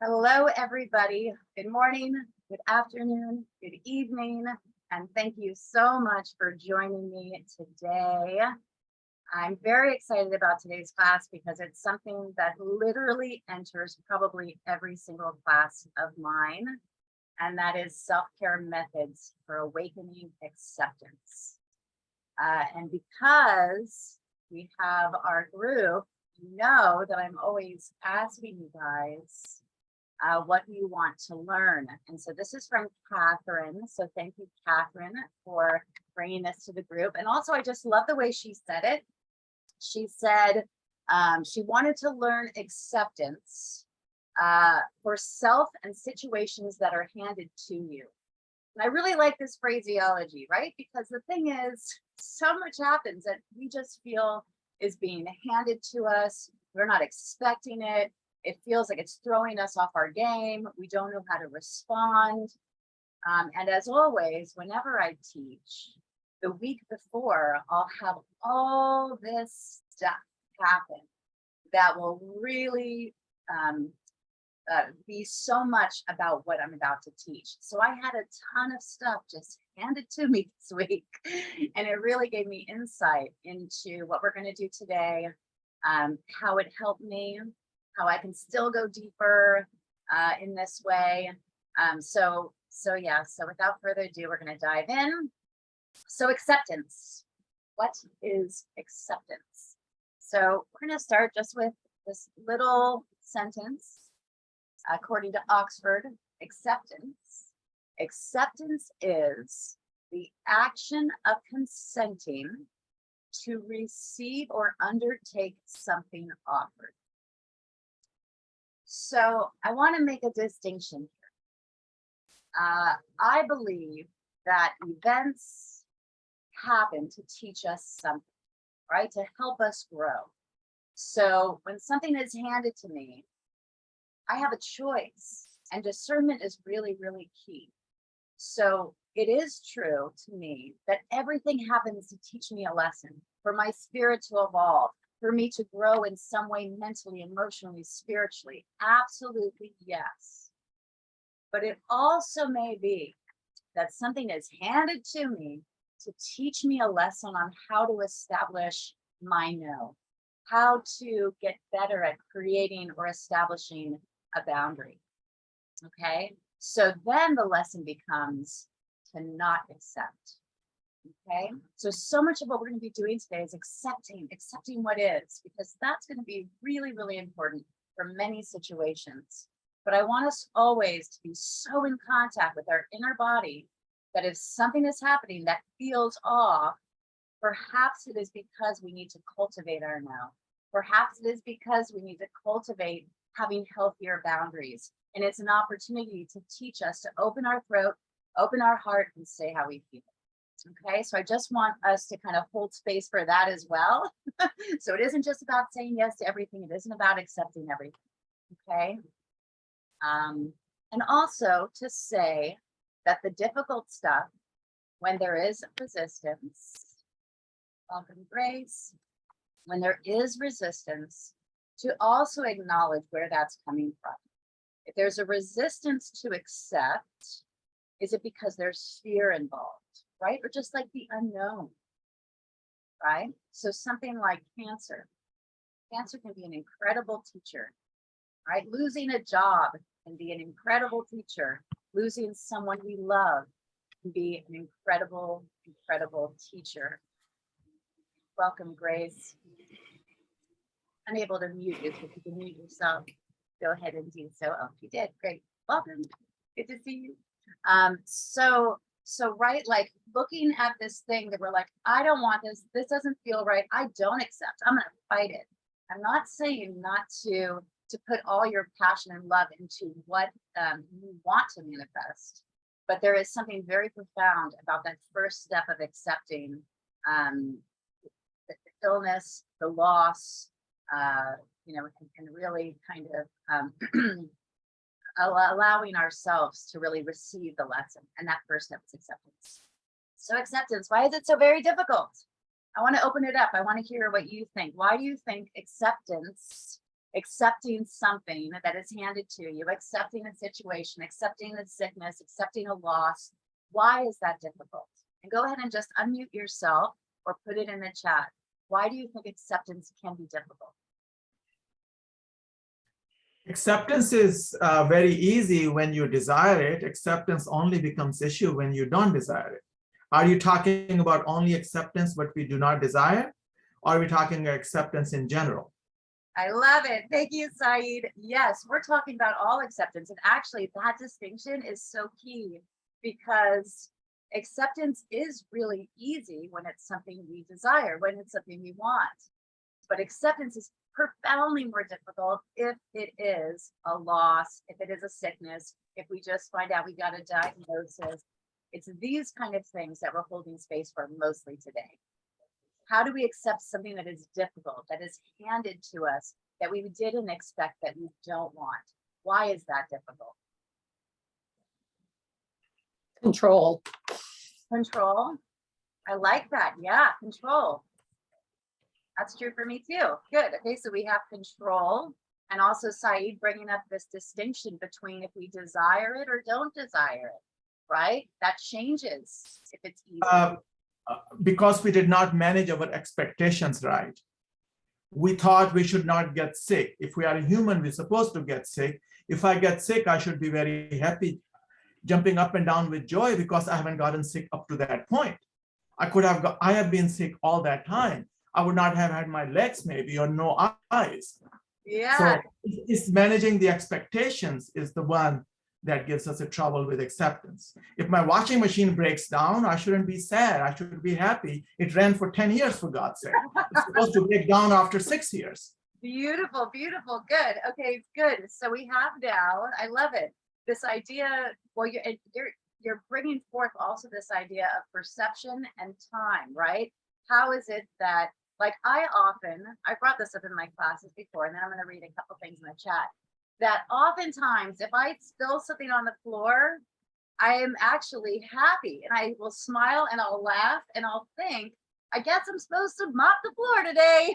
Hello, everybody. Good morning, good afternoon, good evening, and thank you so much for joining me today. I'm very excited about today's class because it's something that literally enters probably every single class of mine, and that is self-care methods for awakening acceptance. And because we have our group, you know that I'm always asking you guys what you want to learn. And so this is from Catherine. So thank you, Catherine, for bringing this to the group. And also, I just love the way she said it. She said she wanted to learn acceptance for self and situations that are handed to you. And I really like this phraseology, right? Because the thing is, so much happens that we just feel is being handed to us. We're not expecting it. It feels like it's throwing us off our game. We don't know how to respond. And as always, whenever I teach, the week before, I'll have all this stuff happen that will really be so much about what I'm about to teach. So I had a ton of stuff just handed to me this week, and it really gave me insight into what we're going to do today, how it helped me, how I can still go deeper in this way. So without further ado, we're going to dive in. So acceptance. What is acceptance? So we're going to start just with this little sentence. According to Oxford, acceptance is the action of consenting to receive or undertake something offered. So I want to make a distinction here. I believe that events happen to teach us something, right? To help us grow. So when something is handed to me, I have a choice, and discernment is really, really key. So it is true to me that everything happens to teach me a lesson, for my spirit to evolve, for me to grow in some way, mentally, emotionally, spiritually. Absolutely, yes. But it also may be that something is handed to me to teach me a lesson on how to establish my no, how to get better at creating or establishing a boundary. Okay, so then the lesson becomes to not accept. Okay, so much of what we're going to be doing today is accepting what is, because that's going to be really, really important for many situations. But I want us always to be so in contact with our inner body that if something is happening that feels off, perhaps it is because we need to cultivate our now. Perhaps it is because we need to cultivate having healthier boundaries. And it's an opportunity to teach us to open our throat, open our heart, and say how we feel. Okay, so I just want us to kind of hold space for that as well. So it isn't just about saying yes to everything. It isn't about accepting everything. Okay. And also to say that the difficult stuff, when there is resistance, welcome Grace, when there is resistance, to also acknowledge where that's coming from. If there's a resistance to accept, is it because there's fear involved, right? Or just like the unknown, right? So something like cancer. Cancer can be an incredible teacher, right? Losing a job can be an incredible teacher. Losing someone we love can be an incredible, incredible teacher. Welcome, Grace. Unable to mute you, so if you can mute yourself, go ahead and do so. Oh, you did. Great. Welcome. Good to see you. So right, like looking at this thing that we're like, I don't want this. This doesn't feel right. I don't accept. I'm going to fight it. I'm not saying not to put all your passion and love into what you want to manifest, but there is something very profound about that first step of accepting the illness, the loss, and really kind of allowing ourselves to really receive the lesson. And that first step is acceptance. So acceptance, why is it so very difficult? I want to open it up. I want to hear what you think. Why do you think acceptance accepting something that is handed to you, accepting a situation, accepting the sickness, accepting a loss. Why is that difficult? And go ahead and just unmute yourself or put it in the chat. Why do you think acceptance can be difficult? Acceptance is very easy when you desire it. Acceptance only becomes issue when you don't desire it. Are you talking about only acceptance but we do not desire? Or are we talking acceptance in general? I love it. Thank you, Saeed. Yes, we're talking about all acceptance. And actually, that distinction is so key because acceptance is really easy when it's something we desire, when it's something we want. But acceptance is profoundly more difficult if it is a loss, if it is a sickness, if we just find out we got a diagnosis. It's these kind of things that we're holding space for mostly today. How do we accept something that is difficult, that is handed to us, that we didn't expect, that we don't want? Why is that difficult? Control. Control. I like that. Yeah, control. That's true for me too. Good. Okay, so we have control, and also Saeed bringing up this distinction between if we desire it or don't desire it, right? That changes if it's easy. Because we did not manage our expectations right. We thought we should not get sick. If we are a human, we're supposed to get sick. If I get sick, I should be very happy, jumping up and down with joy because I haven't gotten sick up to that point. I have been sick all that time. I would not have had my legs maybe or no eyes. Yeah. So it's managing the expectations is the one that gives us a trouble with acceptance. If my washing machine breaks down, I shouldn't be sad. I should be happy. It ran for 10 years, for God's sake. It's supposed to break down after 6 years. Beautiful, beautiful. Good. Okay, good. So we have now, I love it, this idea, well, you're bringing forth also this idea of perception and time, right? How is it that, like I brought this up in my classes before, and then I'm going to read a couple things in the chat, that oftentimes if I spill something on the floor, I am actually happy and I will smile and I'll laugh and I'll think, I guess I'm supposed to mop the floor today.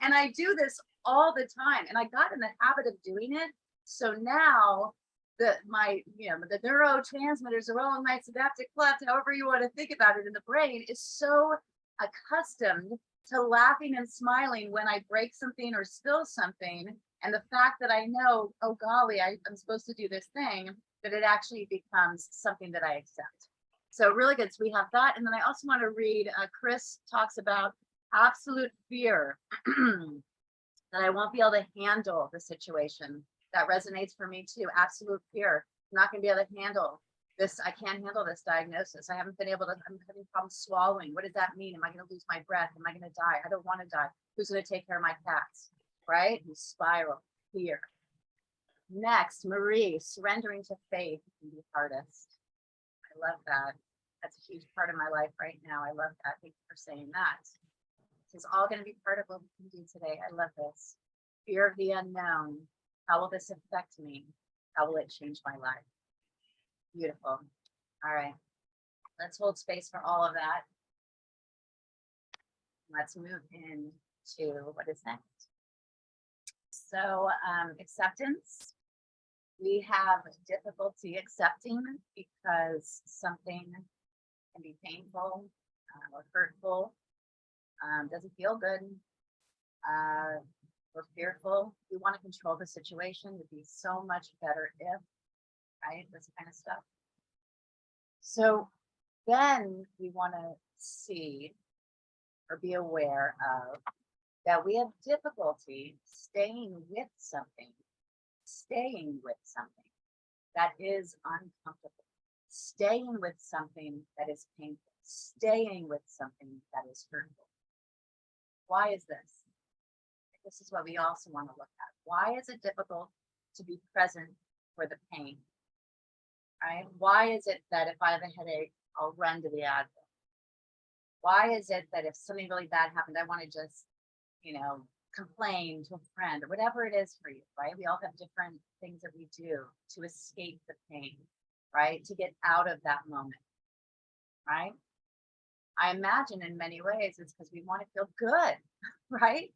And I do this all the time, and I got in the habit of doing it. So now the neurotransmitters are all in my synaptic cleft, however you want to think about it, in the brain is so accustomed to laughing and smiling when I break something or spill something. And the fact that I know, oh golly, I'm supposed to do this thing, that it actually becomes something that I accept. So really good. So we have that. And then I also want to read, Chris talks about absolute fear that I won't be able to handle the situation. That resonates for me too. Absolute fear. I'm not going to be able to handle this. I can't handle this diagnosis. I'm having problems swallowing. What does that mean? Am I going to lose my breath? Am I going to die? I don't want to die. Who's going to take care of my cats? Right? You spiral. Fear. Next, Marie, surrendering to faith can be hardest. I love that. That's a huge part of my life right now. I love that. Thank you for saying that. This is all going to be part of what we can do today. I love this. Fear of the unknown. How will this affect me? How will it change my life? Beautiful. All right. Let's hold space for all of that. Let's move into what is next. So acceptance. We have difficulty accepting because something can be painful or hurtful. Doesn't feel good. We're fearful. We want to control the situation. Would be so much better if, right? This kind of stuff. So then we want to see or be aware of that we have difficulty staying with something that is uncomfortable, staying with something that is painful, staying with something that is hurtful. Why is this? This is what we also want to look at. Why is it difficult to be present for the pain? Right? Why is it that if I have a headache, I'll run to the Advil? Why is it that if something really bad happened, I want to just, complain to a friend or whatever it is for you, right? We all have different things that we do to escape the pain, right? To get out of that moment, right? I imagine in many ways it's because we want to feel good, right?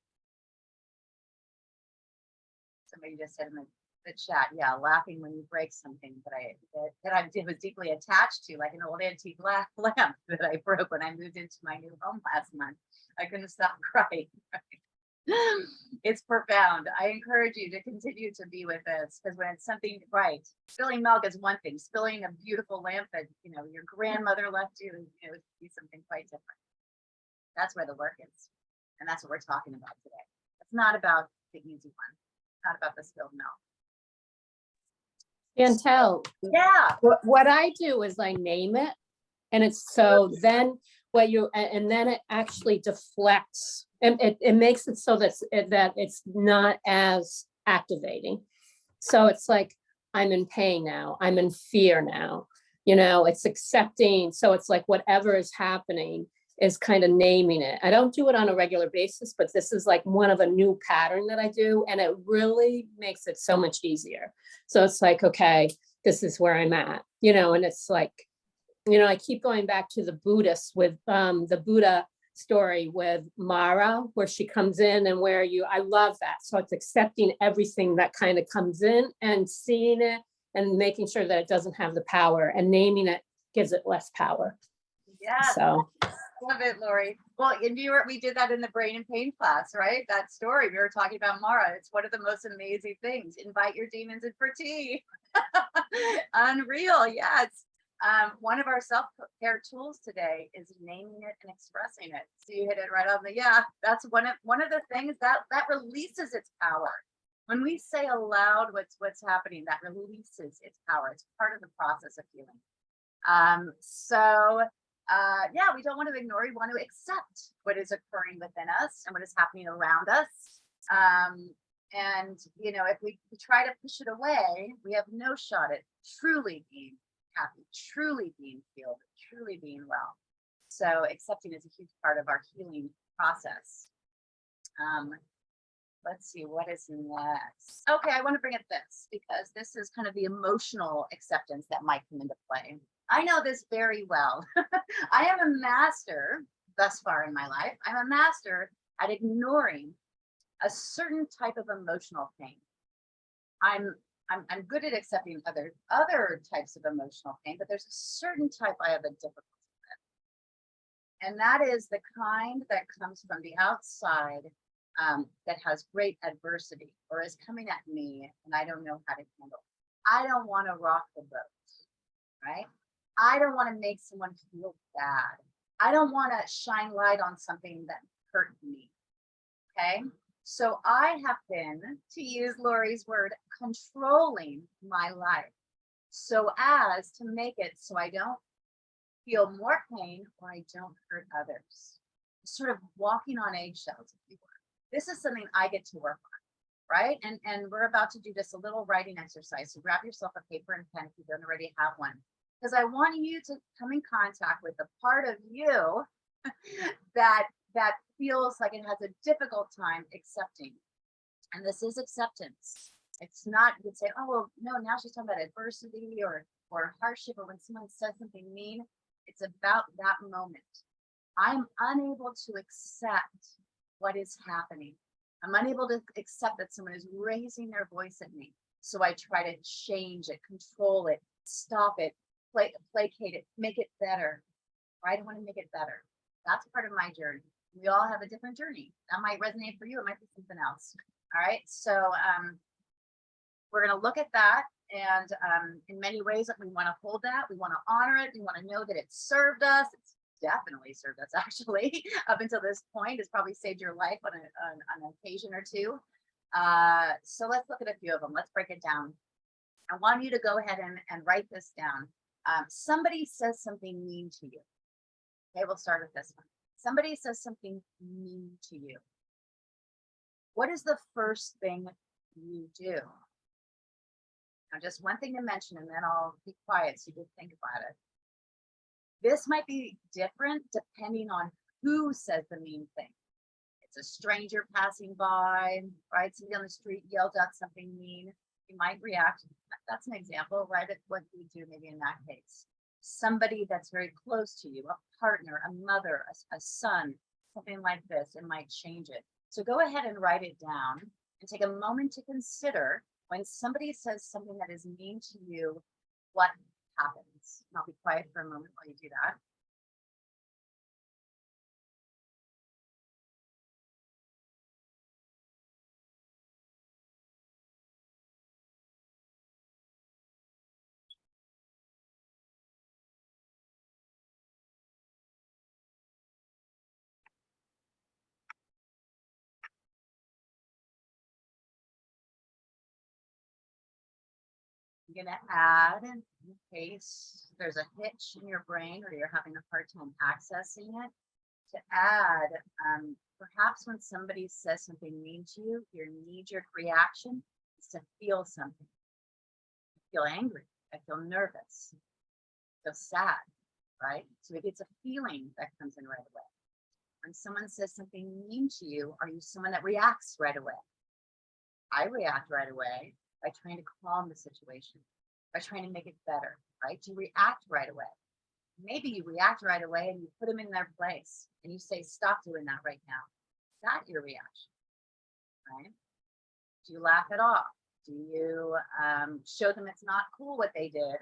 Somebody just said in the chat, yeah, laughing when you break something that I was deeply attached to, like an old antique lamp that I broke when I moved into my new home last month. I couldn't stop crying. It's profound. I encourage you to continue to be with this, because when it's something right, spilling milk is one thing. Spilling a beautiful lamp that your grandmother left you, it would be something quite different. That's where the work is, and that's what we're talking about today. It's not about the easy one. It's not about the spilled milk. Chantel, Yeah. what I do is I name it, and it's so then and then it actually deflects, and it makes it so that it's not as activating. So it's like, I'm in pain now, I'm in fear now, it's accepting. So it's like whatever is happening is kind of naming it. I don't do it on a regular basis, but this is like one of a new pattern that I do, and it really makes it so much easier. So it's like, okay, this is where I'm at, and it's like, I keep going back to the Buddhists with the Buddha story with Mara, where she comes in and I love that. So it's accepting everything that kind of comes in and seeing it and making sure that it doesn't have the power, and naming it gives it less power. Yeah. So. Love it, Lori. Well, we did that in the brain and pain class, right? That story we were talking about, Mara. It's one of the most amazing things. Invite your demons in for tea. Unreal. Yes. One of our self-care tools today is naming it and expressing it. So you hit it right on that's one of the things that releases its power. When we say aloud what's happening, that releases its power. It's part of the process of healing. We don't want to ignore, we want to accept what is occurring within us and what is happening around us. If we try to push it away, we have no shot at truly being happy, truly being healed, truly being well. So accepting is a huge part of our healing process. Let's see, what is next? Okay, I want to bring up this, because this is kind of the emotional acceptance that might come into play. I know this very well. I am a master thus far in my life. I'm a master at ignoring a certain type of emotional pain. I'm good at accepting other types of emotional pain, but there's a certain type I have a difficulty with. And that is the kind that comes from the outside, that has great adversity or is coming at me and I don't know how to handle it. I don't want to rock the boat, right? I don't want to make someone feel bad. I don't want to shine light on something that hurt me. Okay. So I have been, to use Lori's word, controlling my life so as to make it so I don't feel more pain or I don't hurt others. Sort of walking on eggshells, if you will. This is something I get to work on, right? And we're about to do just a little writing exercise. So grab yourself a paper and pen if you don't already have one, because I want you to come in contact with the part of you that feels like it has a difficult time accepting. And this is acceptance. It's not, you could say, oh, well, no, now she's talking about adversity or hardship, or when someone says something mean. It's about that moment. I'm unable to accept what is happening. I'm unable to accept that someone is raising their voice at me. So I try to change it, control it, stop it, placate it, make it better. Right? I want to make it better. That's part of my journey. We all have a different journey. That might resonate for you. It might be something else. All right. So we're going to look at that. And in many ways, we want to hold that. We want to honor it. We want to know that it served us. It's definitely served us, actually, up until this point. It's probably saved your life on an occasion or two. So let's look at a few of them. Let's break it down. I want you to go ahead and write this down. Somebody says something mean to you. Okay, we'll start with this one. Somebody says something mean to you. What is the first thing you do? Now, just one thing to mention, and then I'll be quiet so you can think about it. This might be different depending on who says the mean thing. It's a stranger passing by, right? Somebody on the street yelled out something mean. You might react. That's an example, right? Of what you do maybe in that case. Somebody that's very close to you, a partner, a mother, a son, something like this, it might change it. So go ahead and write it down. and take a moment to consider when somebody says something that is mean to you, what happens. And I'll be quiet for a moment while you do that. I'm going to add, in case there's a hitch in your brain or you're having a hard time accessing it, to add, perhaps when somebody says something mean to you, your knee-jerk reaction is to feel something. I feel angry. I feel nervous. I feel sad, right? So maybe it's a feeling that comes in right away. When someone says something mean to you, are you someone that reacts right away? I react right away by trying to calm the situation, by trying to make it better, right? You react right away. Maybe you react right away and you put them in their place and you say, stop doing that right now. Is that your reaction, right? Do you laugh it off? Do you show them it's not cool what they did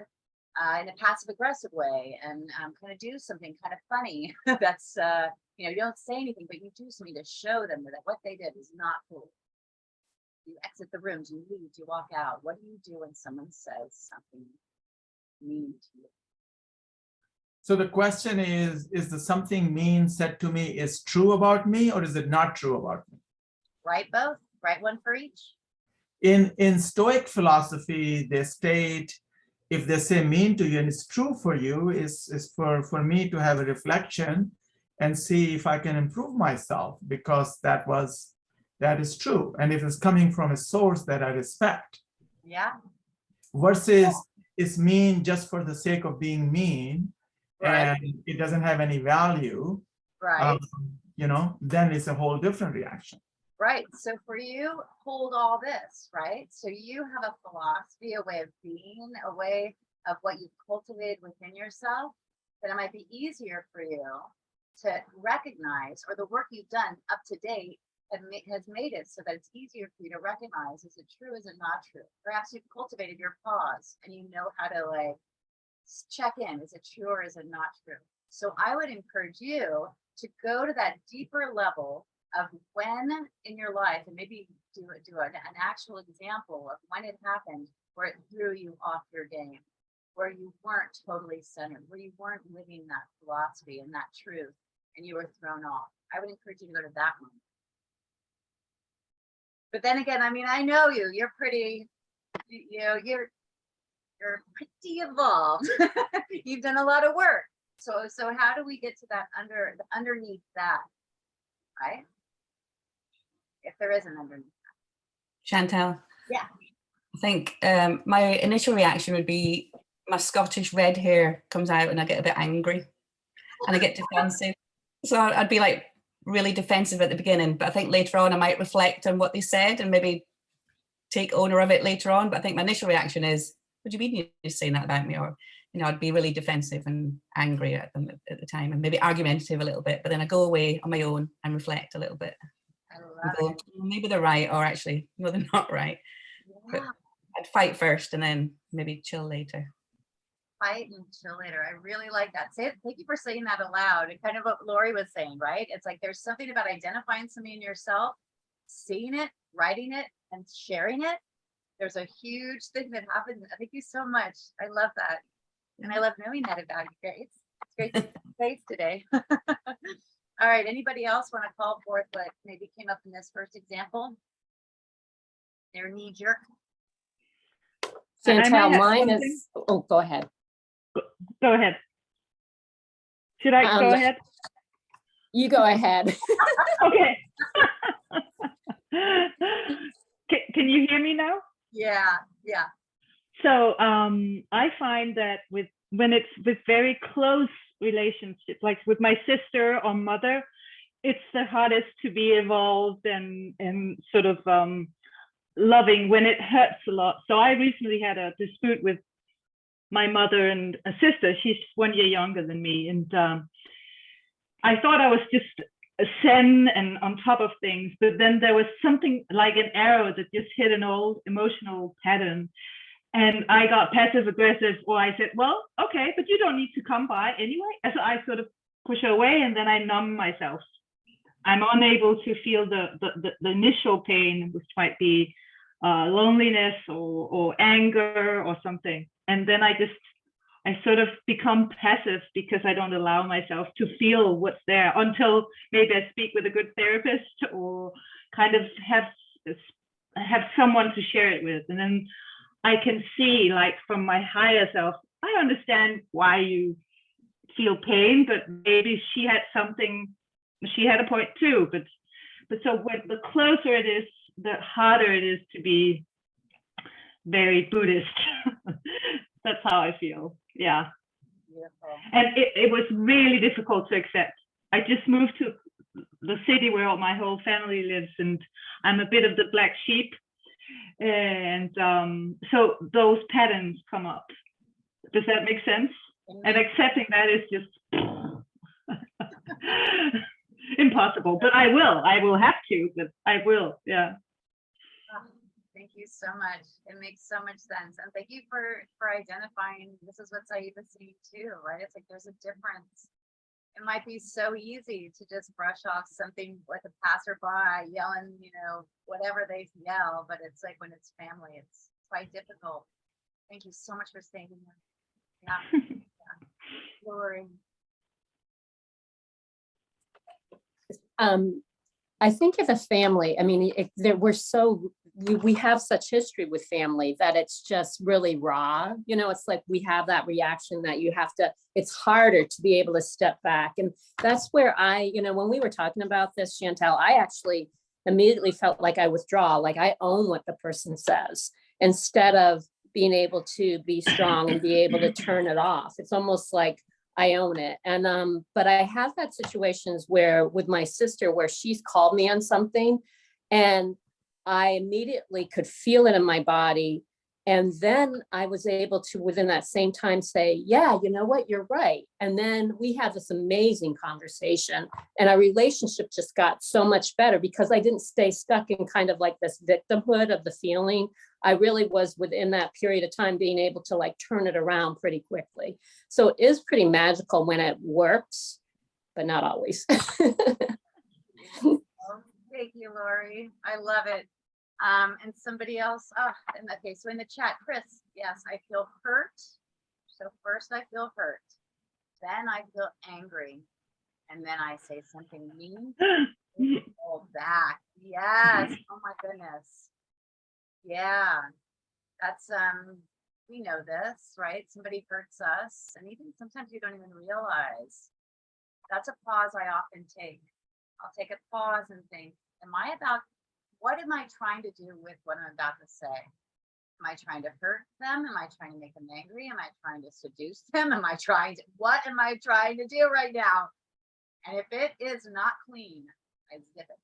in a passive aggressive way and kind of do something kind of funny that's, you don't say anything, but you do something to show them that what they did is not cool. Do you exit the room? Do you leave? Do you walk out? What do you do when someone says something mean to you? So the question is the something mean said to me is true about me or is it not true about me? Write both, write one for each. In Stoic philosophy, they state, if they say mean to you and it's true for you, is for me to have a reflection and see if I can improve myself because that is true. And if it's coming from a source that I respect. Yeah. Versus it's mean just for the sake of being mean. Right. And it doesn't have any value, right. Then it's a whole different reaction. Right. So for you, hold all this, right? So you have a philosophy, a way of being, a way of what you've cultivated within yourself, that it might be easier for you to recognize, or the work you've done up to date has made it so that it's easier for you to recognize, is it true, is it not true? Perhaps you've cultivated your pause and you know how to check in, is it true or is it not true? So I would encourage you to go to that deeper level of when in your life, and maybe do an actual example of when it happened where it threw you off your game, where you weren't totally centered, where you weren't living that philosophy and that truth, and you were thrown off. I would encourage you to go to that one. But then again, I know you're pretty, you're pretty evolved. You've done a lot of work. So how do we get to that underneath that, right? If there is an underneath that. Chantal. Yeah. I think my initial reaction would be my Scottish red hair comes out and I get a bit angry and I get defensive. So I'd be really defensive at the beginning, but I think later on I might reflect on what they said and maybe take owner of it later on. But I think my initial reaction is, what do you mean you're saying that about me? Or, I'd be really defensive and angry at them at the time and maybe argumentative a little bit, but then I go away on my own and reflect a little bit. And go, maybe they're right, or actually, no, they're not right. Yeah. But I'd fight first and then maybe chill later. Fight and chill later. I really like that. Thank you for saying that aloud. And kind of what Lori was saying, right? It's there's something about identifying something in yourself, seeing it, writing it, and sharing it. There's a huge thing that happens. Thank you so much. I love that. And I love knowing that about you guys. It's great to see your face today. All right. Anybody else want to call forth what maybe came up in this first example? Their knee jerk. Chantal, mine is, oh, go ahead. Go ahead. Should I go ahead? You go ahead. Okay. Can you hear me now? Yeah. So I find that when it's with very close relationships, like with my sister or mother, it's the hardest to be involved and sort of loving when it hurts a lot. So I recently had a dispute with my mother and a sister. She's 1 year younger than me, and I thought I was just zen and on top of things. But then there was something like an arrow that just hit an old emotional pattern. And I got passive aggressive, or I said, well, okay, but you don't need to come by anyway. And so I sort of push away, and then I numb myself. I'm unable to feel the initial pain, which might be loneliness or anger or something. And then I sort of become passive because I don't allow myself to feel what's there until maybe I speak with a good therapist or kind of have someone to share it with. And then I can see, like, from my higher self, I understand why you feel pain, but maybe she had a point too. But so when the closer it is, the harder it is to be very Buddhist. That's how I feel. Yeah. Beautiful. And it was really difficult to accept. I just moved to the city where my whole family lives, and I'm a bit of the black sheep. And so those patterns come up. Does that make sense? And accepting that is just impossible. But I will have to, but I will. Yeah. Oh, thank you so much. It makes so much sense. And thank you for identifying this is what Saiba's seeing too, right? It's like there's a difference. It might be so easy to just brush off something with a passerby yelling, whatever they yell, but it's like when it's family, it's quite difficult. Thank you so much for staying here. Yeah. Lori. I think of a family, I mean, we have such history with family that it's just really raw. It's like we have that reaction that it's harder to be able to step back. And that's where when we were talking about this, Chantal, I actually immediately felt like I withdraw, like I own what the person says, instead of being able to be strong and be able to turn it off. It's almost like I own it. And but I have had situations where with my sister where she's called me on something and I immediately could feel it in my body. And then I was able to, within that same time, say, yeah, you know what, you're right. And then we had this amazing conversation and our relationship just got so much better because I didn't stay stuck in kind of like this victimhood of the feeling. I really was within that period of time being able to like turn it around pretty quickly. So it is pretty magical when it works, but not always. Thank you, Lori. I love it. And somebody else, okay, so in the chat, Chris, yes, I feel hurt. So first I feel hurt, then I feel angry, and then I say something mean, pull back. Yes, oh my goodness. Yeah, that's, we know this, right? Somebody hurts us, and even sometimes you don't even realize. That's a pause I often take. I'll take a pause and think, what am I trying to do with what I'm about to say? Am I trying to hurt them? Am I trying to make them angry? Am I trying to seduce them? What am I trying to do right now? And if it is not clean, I zip it.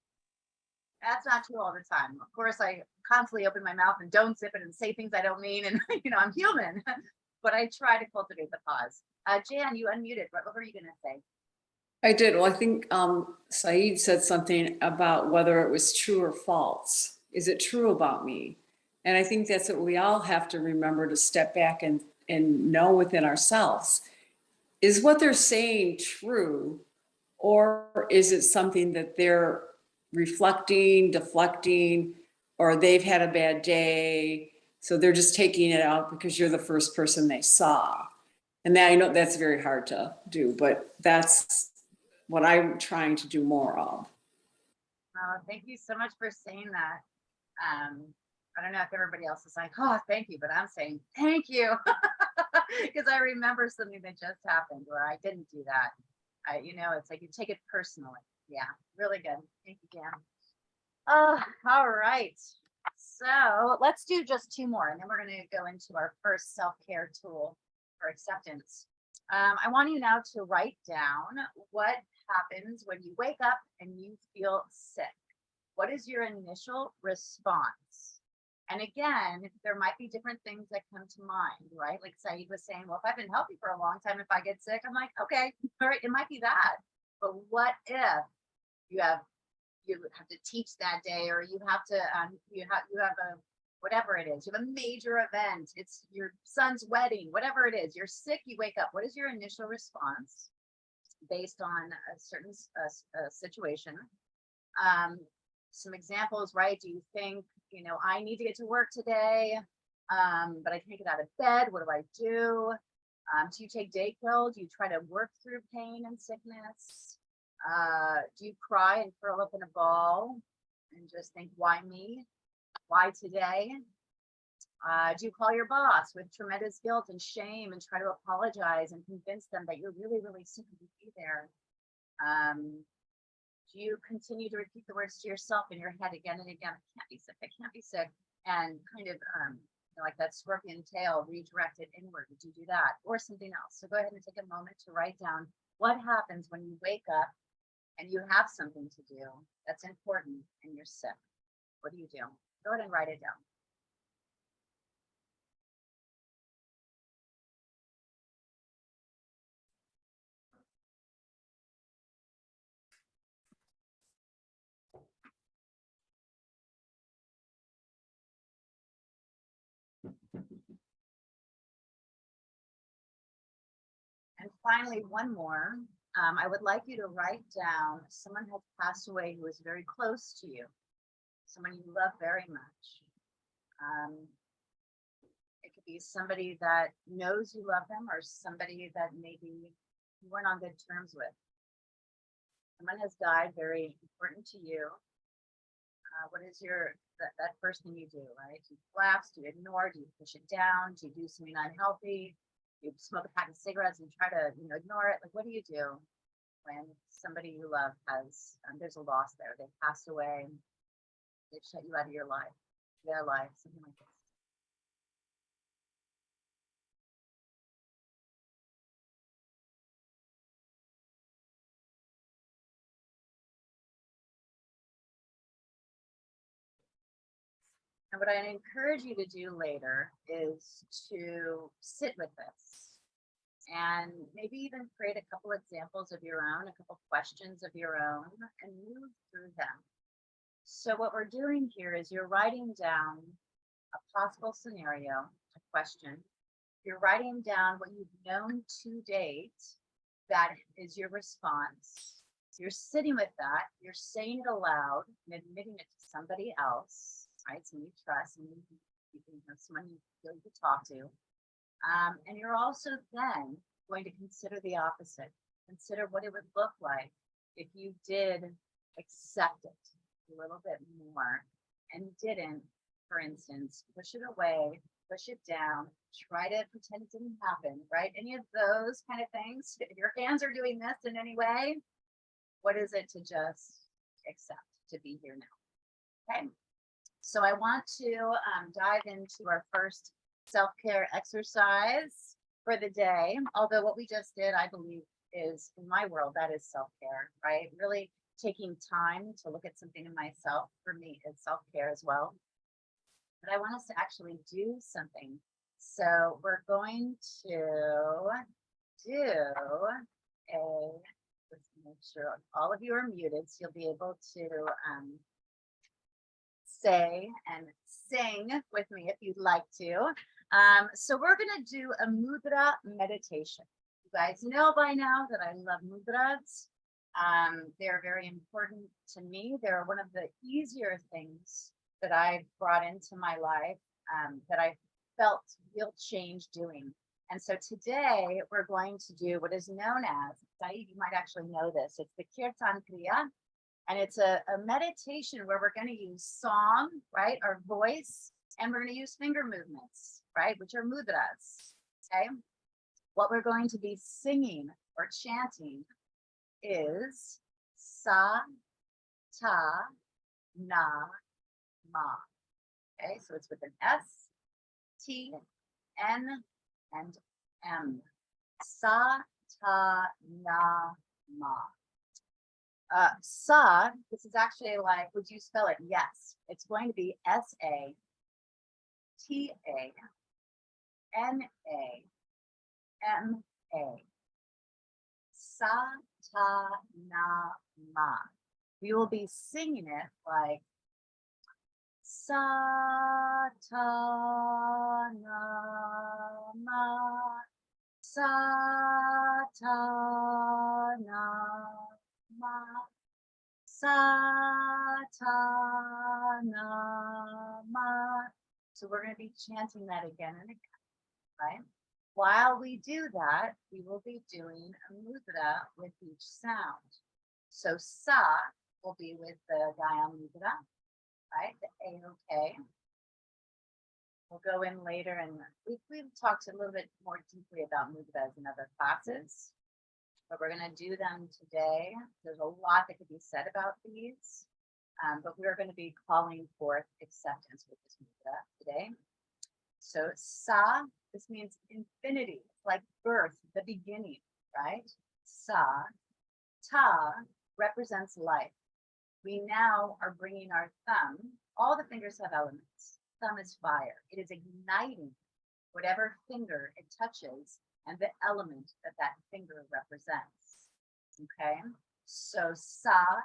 That's not true all the time. Of course, I constantly open my mouth and don't zip it and say things I don't mean. And, I'm human, but I try to cultivate the pause. Jan, you unmuted. What were you going to say? I did. Well, I think Saeed said something about whether it was true or false. Is it true about me? And I think that's what we all have to remember, to step back and know within ourselves. Is what they're saying true, or is it something that they're reflecting, deflecting, or they've had a bad day, so they're just taking it out because you're the first person they saw? And I know that's very hard to do, but that's what I'm trying to do more of. Oh, thank you so much for saying that. I don't know if everybody else is like, oh, thank you, but I'm saying thank you because I remember something that just happened where I didn't do that. It's like you take it personally. Yeah, really good. Thank you, Jan. Oh, all right. So let's do just two more, and then we're going to go into our first self-care tool for acceptance. I want you now to write down what happens when you wake up and you feel sick. What is your initial response? And again, there might be different things that come to mind, right? Like Saeed was saying, well, if I've been healthy for a long time, if I get sick, I'm like, okay, all right, it might be that. But what if you have to teach that day, or you have to you have a whatever it is, you have a major event, it's your son's wedding, whatever it is, you're sick, you wake up, what is your initial response based on a certain situation? Some examples, right? Do you think, I need to get to work today, but I can't get out of bed, what do I do? Do you take Dayquil? Do you try to work through pain and sickness? Do you cry and curl up in a ball and just think, why me? Why today? Do you call your boss with tremendous guilt and shame and try to apologize and convince them that you're really, really sick to be there? Do you continue to repeat the words to yourself in your head again and again? I can't be sick, I can't be sick. And kind of like that scorpion tail redirected inward. Would you do that or something else? So go ahead and take a moment to write down what happens when you wake up and you have something to do that's important and you're sick. What do you do? Go ahead and write it down. And finally, one more. I would like you to write down someone who passed away who was very close to you, someone you love very much. It could be somebody that knows you love them, or somebody that maybe you weren't on good terms with. Someone has died, very important to you. What is that first thing you do, right? Do you collapse? Do you ignore? Do you push it down? Do you do something unhealthy? You smoke a pack of cigarettes and try to ignore it? Like, what do you do when somebody you love has there's a loss there? They passed away, they've shut you out of your life, their life, something like this. And what I encourage you to do later is to sit with this and maybe even create a couple examples of your own, a couple questions of your own, and move through them. So what we're doing here is you're writing down a possible scenario, a question. You're writing down what you've known to date that is your response. You're sitting with that, you're saying it aloud and admitting it to somebody else, right? Someone you trust, and you can have someone you feel you could talk to. And you're also then going to consider the opposite. Consider what it would look like if you did accept it a little bit more and didn't, for instance, push it away, push it down, try to pretend it didn't happen, right? Any of those kind of things. If your hands are doing this in any way, what is it to just accept, to be here now? Okay. So I want to dive into our first self-care exercise for the day. Although what we just did, I believe, is, in my world, that is self-care, right? Really taking time to look at something in myself, for me, is self-care as well. But I want us to actually do something. So we're going to do let's make sure all of you are muted so you'll be able to say and sing with me if you'd like to. So we're going to do a mudra meditation. You guys know by now that I love mudras. They're very important to me. They're one of the easier things that I've brought into my life, that I felt real change doing. And so today we're going to do what is known as, Saeed, you might actually know this, it's the Kirtan Kriya. And it's a meditation where we're going to use song, right, our voice, and we're going to use finger movements, right, which are mudras, okay? What we're going to be singing or chanting is Sa, Ta, Na, Ma. Okay, so it's with an S, T, N, and M. Sa, Ta, Na, Ma. Sa, this is actually like, would you spell it? Yes, it's going to be S-A, T-A, N-A, M-A. Sa, ta, na, ma. We will be singing it like Sa ta na ma, sa ta na ma, sa ta na ma. So we're going to be chanting that again and again, right? While we do that, we will be doing a mudra with each sound. So sa will be with the Gaya mudra, right? The A-OK. We'll go in later and we've talked a little bit more deeply about mudras in other classes, but we're going to do them today. There's a lot that could be said about these, but we're going to be calling forth acceptance with this mudra today. So sa, this means infinity, like birth, the beginning, right? Sa. Ta represents life. We now are bringing our thumb. All the fingers have elements. Thumb is fire. It is igniting whatever finger it touches and the element that that finger represents. Okay, so sa,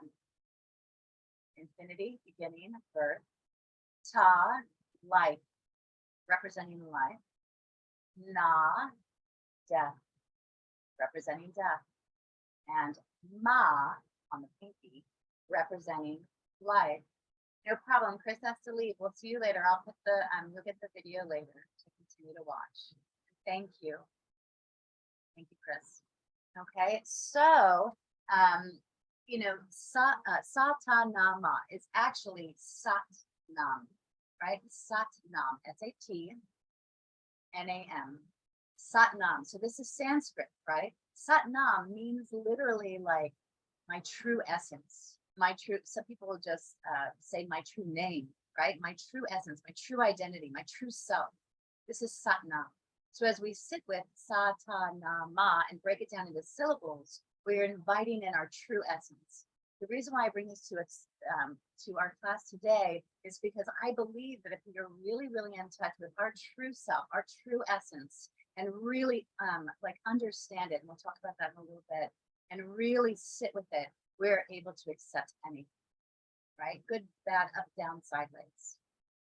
infinity, beginning, birth. Ta, life, representing life. Na, death, representing death. And ma, on the pinky, representing life. No problem. Chris has to leave. We'll see you later. I'll put the you'll get the video later to continue to watch. Thank you. Thank you, Chris. Okay, so you know, satanama is actually satnam, right? Satnam, S-A-T-N-A-M, Satnam. So this is Sanskrit, right? Satnam means literally like my true essence, my true, some people will just say my true name, right? My true essence, my true identity, my true self. This is Satnam. So as we sit with Satanama and break it down into syllables, we're inviting in our true essence. The reason why I bring this to our class today is because I believe that if we are really, really in touch with our true self, our true essence, and really like understand it, and we'll talk about that in a little bit, and really sit with it, we're able to accept anything, right? Good, bad, up, down, sideways,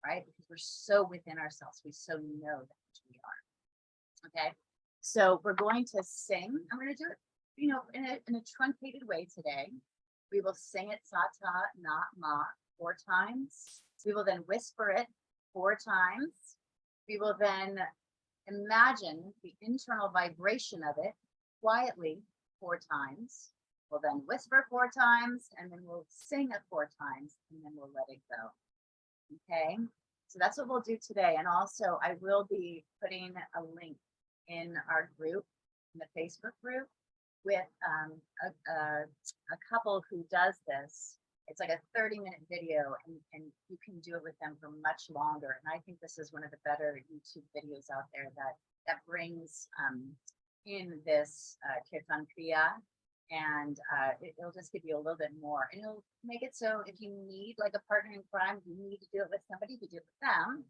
right? Because we're so within ourselves, we so know that we are. Okay, so we're going to sing. I'm going to do it, you know, in a truncated way today. We will sing it sa ta na ma 4 times. We will then whisper it 4 times. We will then imagine the internal vibration of it quietly 4 times. We'll then whisper 4 times, and then we'll sing it 4 times, and then we'll let it go. Okay, so that's what we'll do today. And also, I will be putting a link in our group, in the Facebook group, with a couple who does this. It's like a 30-minute video, and you can do it with them for much longer. And I think this is one of the better YouTube videos out there that brings in this Kirtan Kriya, and it'll just give you a little bit more. And it'll make it so if you need like a partner in crime, you need to do it with somebody, you do it with them,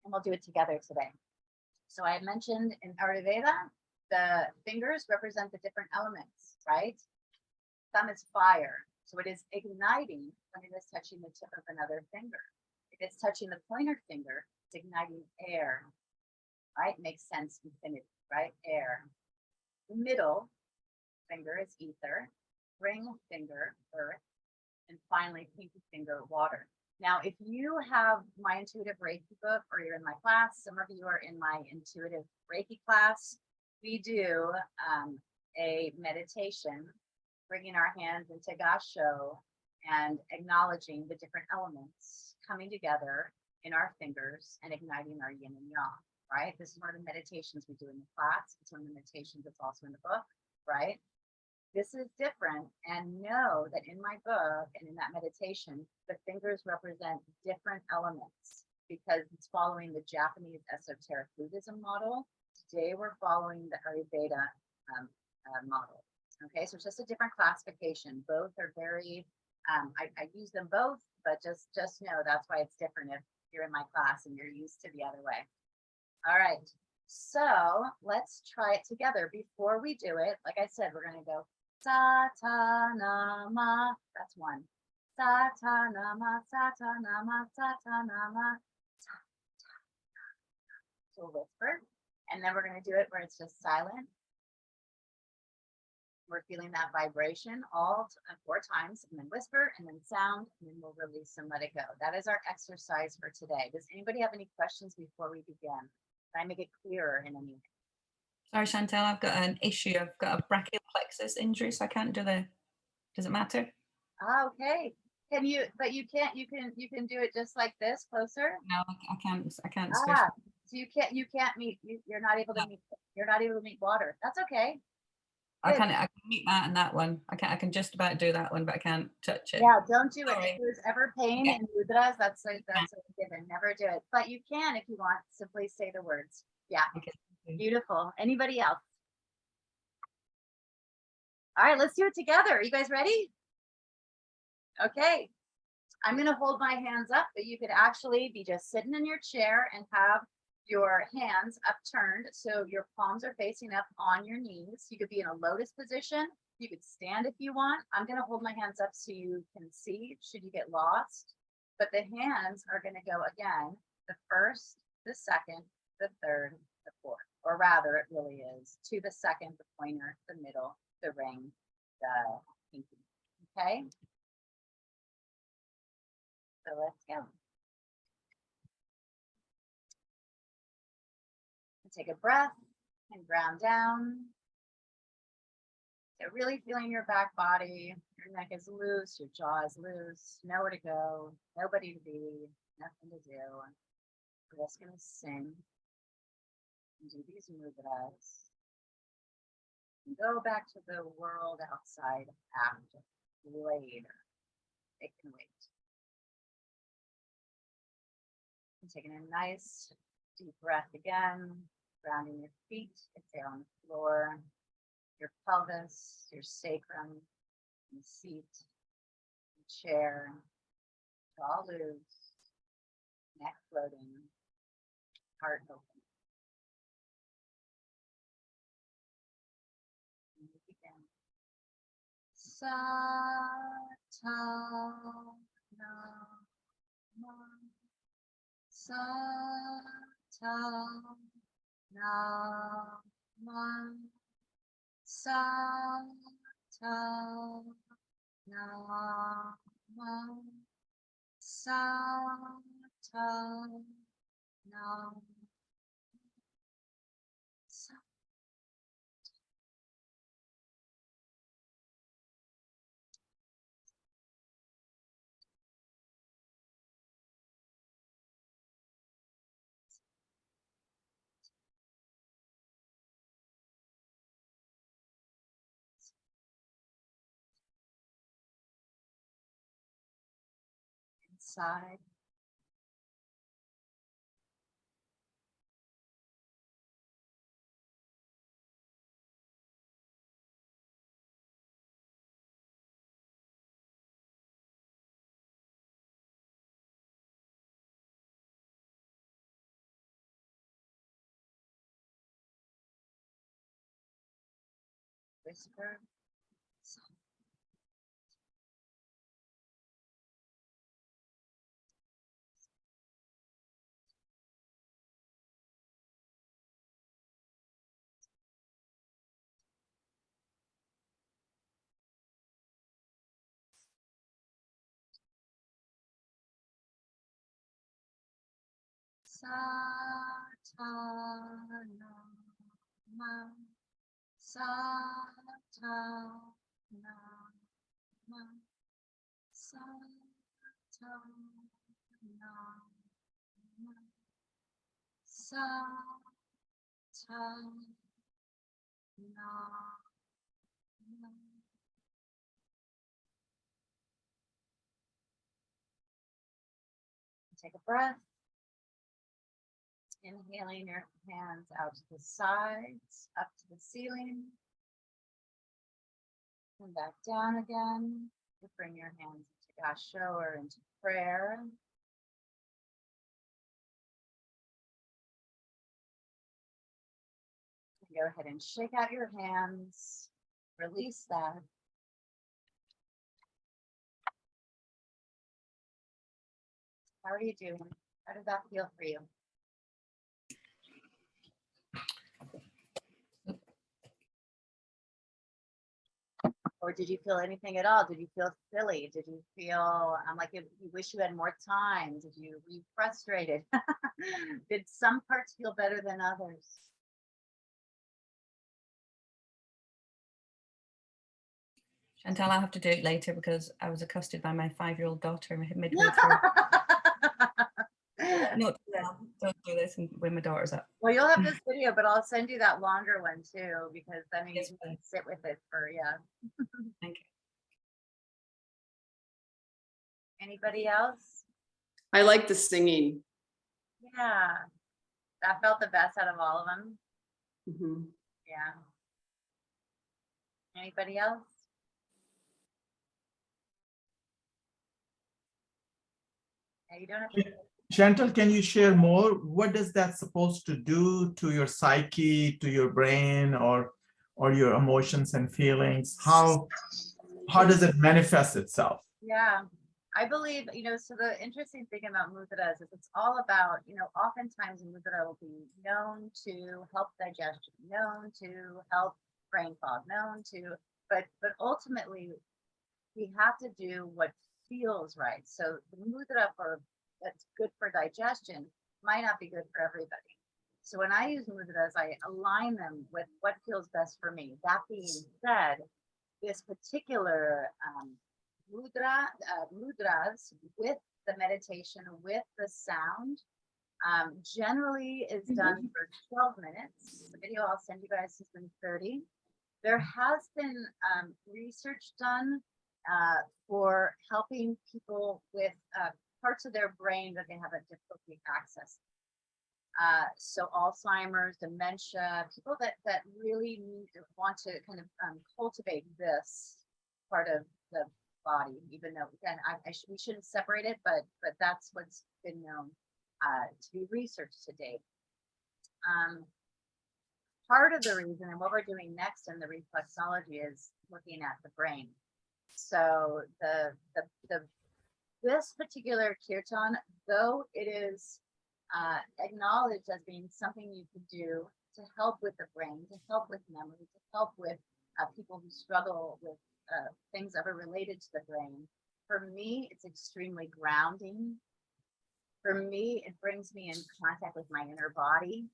and we'll do it together today. So I mentioned in Ayurveda, the fingers represent the different elements, right? Thumb is fire. So it is igniting when it is touching the tip of another finger. If it's touching the pointer finger, it's igniting air, right? Makes sense, infinity, right? Air. Middle finger is ether. Ring finger, earth. And finally, pinky finger, water. Now, if you have my intuitive Reiki book, or you're in my class, some of you are in my intuitive Reiki class, we do a meditation, bringing our hands into gasho and acknowledging the different elements coming together in our fingers and igniting our yin and yang, right? This is one of the meditations we do in the class. It's one of the meditations that's also in the book, right? This is different, and know that in my book and in that meditation, the fingers represent different elements because it's following the Japanese esoteric Buddhism model. Today, we're following the Ayurveda model. Okay, so it's just a different classification. Both are very, I use them both, but just know that's why it's different if you're in my class and you're used to the other way. All right, so let's try it together. Before we do it, like I said, we're going to go Satanama. That's one. Satanama, Satanama, Satanama. So whisper. And then we're going to do it where it's just silent. We're feeling that vibration all 4 times, and then whisper, and then sound, and then we'll release and let it go. That is our exercise for today. Does anybody have any questions before we begin? Can I make it clearer in any way? Sorry, Chantel, I've got an issue. I've got a brachial plexus injury, so I can't do the. Does it matter? Ah, okay. Can you? But you can't. You can do it just like this, closer. No, I can't. I can't. Switch. Ah, so you can't. You can't meet. You're not able to No. meet. You're not able to meet water. That's okay. I Good. can meet that and that one. I can just about do that one, but I can't touch it. Yeah, don't do it. Sorry. If there's ever pain Yeah. in mudras, that's a given. Never do it. But you can if you want. Simply say the words. Yeah. Okay. Beautiful. Anybody else? All right, let's do it together. Are you guys ready? Okay. I'm going to hold my hands up, but you could actually be just sitting in your chair and have your hands upturned. So your palms are facing up on your knees. You could be in a lotus position. You could stand if you want. I'm going to hold my hands up so you can see should you get lost. But the hands are going to go again, the first, the second, the third, the fourth. Or rather, it really is to the second, the pointer, the middle, the ring, the pinky. Okay? So let's go. Take a breath and ground down. So really feeling your back body. Your neck is loose, your jaw is loose, nowhere to go, nobody to be, nothing to do. We're just going to sing and do these mudras. And go back to the world outside after, later. It can wait. And taking a nice deep breath again, grounding your feet if they're on the floor, your pelvis, your sacrum, the seat, the chair, jaw loose, neck floating, heart open. And we begin. Inside. Whisper. Satanama, Satanama, Satanama, Satanama. Take a breath. Inhaling your hands out to the sides, up to the ceiling. And back down again. You bring your hands into gasho or into prayer. Go ahead and shake out your hands. Release that. How are you doing? How did that feel for you? Or did you feel anything at all? Did you feel silly? Did you feel like you wish you had more time? Were you frustrated? Did some parts feel better than others? Chantal, I'll have to do it later because I was accosted by my 5-year-old daughter midway through. No, don't do this when my daughter's up. Well, you'll have this video, but I'll send you that longer one too, because then you Yes, can please. sit with it for, yeah. Thank you. Anybody else? I like the singing. Yeah. That felt the best out of all of them. Mhm. Yeah. Anybody else? Yeah, you don't have to. Chantal, can you share more? What is that supposed to do to your psyche, to your brain, or your emotions and feelings? How does it manifest itself? Yeah, I believe, so the interesting thing about mudras is it's all about, oftentimes mudra will be known to help digestion, known to help brain fog, known to, but ultimately we have to do what feels right. So the mudra that's good for digestion might not be good for everybody. So when I use mudras, I align them with what feels best for me. That being said, this particular mudras with the meditation, with the sound, generally is done for 12 minutes. The video I'll send you guys has been 30. There has been research done for helping people with parts of their brain that they have a difficulty accessing. So Alzheimer's, dementia, people that really want to kind of cultivate this part of the body, even though again, we shouldn't separate it, but that's what's been known to be researched to date. Part of the reason and what we're doing next in the reflexology is looking at the brain. So this particular kirtan, though it is acknowledged as being something you could do to help with the brain, to help with memory, to help with people who struggle with things that are related to the brain. For me, it's extremely grounding. For me, it brings me in contact with my inner body.